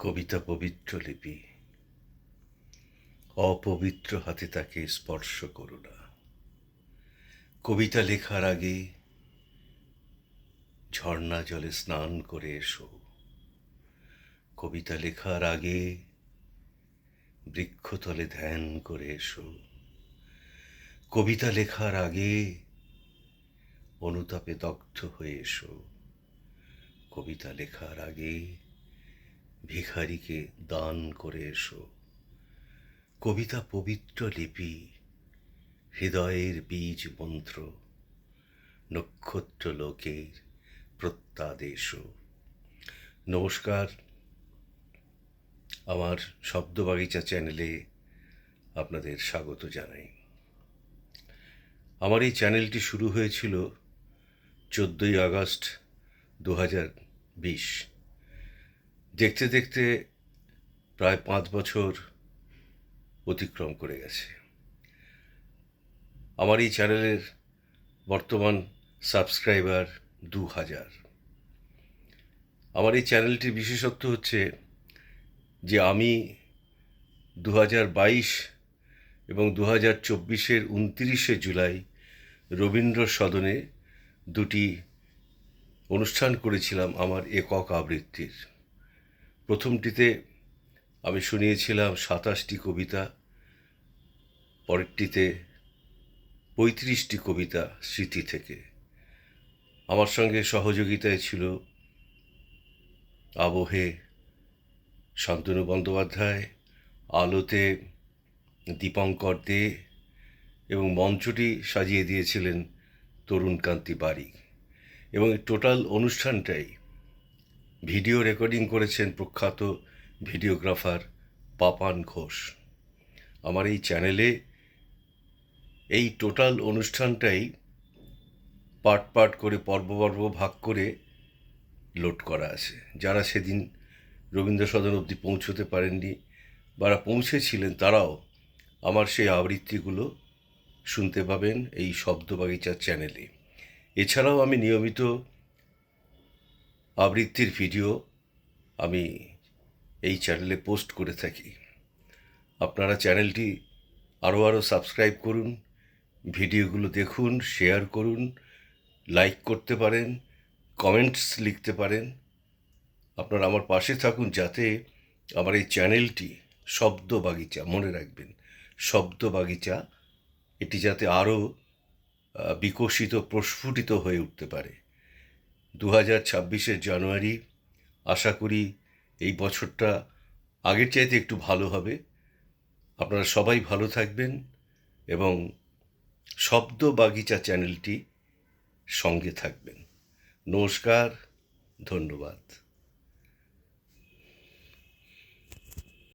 কবিতা পবিত্র লিপি, অপবিত্র হাতে তাকে স্পর্শ করো না। কবিতা লেখার আগে ঝর্ণা জলে স্নান করে এসো। কবিতা লেখার আগে বৃক্ষতলে ধ্যান করে এসো। কবিতা লেখার আগে অনুতাপে দগ্ধ হয়ে এসো। কবিতা লেখার আগে ভিখারিকে দান করে এসো। কবিতা পবিত্র লিপি, হৃদয়ের বীজ মন্ত্র, নক্ষত্র লোকের প্রত্যাদেশ। নমস্কার, আমার শব্দবাগিচা চ্যানেলে আপনাদের স্বাগত জানাই। আমার এই চ্যানেলটি শুরু হয়েছিল 14ই আগস্ট 2020। দেখতে দেখতে প্রায় 5 বছর অতিক্রম করে গেছে। আমার এই চ্যানেলের বর্তমান সাবস্ক্রাইবার 2000। আমার এই চ্যানেলটির বিশেষত্ব হচ্ছে যে আমি 2022 এবং 2024-এর 29শে জুলাই রবীন্দ্র সদনে দুটি অনুষ্ঠান করেছিলাম আমার একক আবৃত্তির। প্রথমটিতে আমি শুনিয়েছিলাম 27টি কবিতা, পরেরটিতে 35টি কবিতা স্মৃতি থেকে। আমার সঙ্গে সহযোগিতায় ছিল আবহে শান্তনু বন্দ্যোপাধ্যায়, আলোতে দীপঙ্কর দে এবং মঞ্চটি সাজিয়ে দিয়েছিলেন তরুণকান্তি বারিক। এবং এই টোটাল অনুষ্ঠানটাই ভিডিও রেকর্ডিং করেছেন প্রখ্যাত ভিডিওগ্রাফার পাপান ঘোষ। আমার এই চ্যানেলে এই টোটাল অনুষ্ঠানটাই পার্ট পার্ট করে পর্ব ভাগ করে লোড করা আছে। যারা সেদিন রবীন্দ্র সদন অবধি পৌঁছতে পারেননি বা পৌঁছেছিলেন, তারাও আমার সেই আবৃত্তিগুলো শুনতে পাবেন এই শব্দবাগিচার চ্যানেলে। এছাড়াও আমি নিয়মিত আবৃত্তির ভিডিও আমি এই চ্যানেলে পোস্ট করে থাকি। আপনারা চ্যানেলটি আরও সাবস্ক্রাইব করুন, ভিডিওগুলো দেখুন, শেয়ার করুন, লাইক করতে পারেন, কমেন্টস লিখতে পারেন। আপনারা আমার পাশে থাকুন যাতে আমার এই চ্যানেলটি শব্দবাগিচা, মনে রাখবেন শব্দবাগিচা, এটি যাতে আরও বিকশিত, প্রস্ফুটিত হয়ে উঠতে পারে। 2026-এর জানুয়ারি, আশা করি এই বছরটা আগের চাইতে একটু ভালো হবে। আপনারা সবাই ভালো থাকবেন এবং শব্দবাগিচা চ্যানেলটি সঙ্গে থাকবেন। নমস্কার, ধন্যবাদ।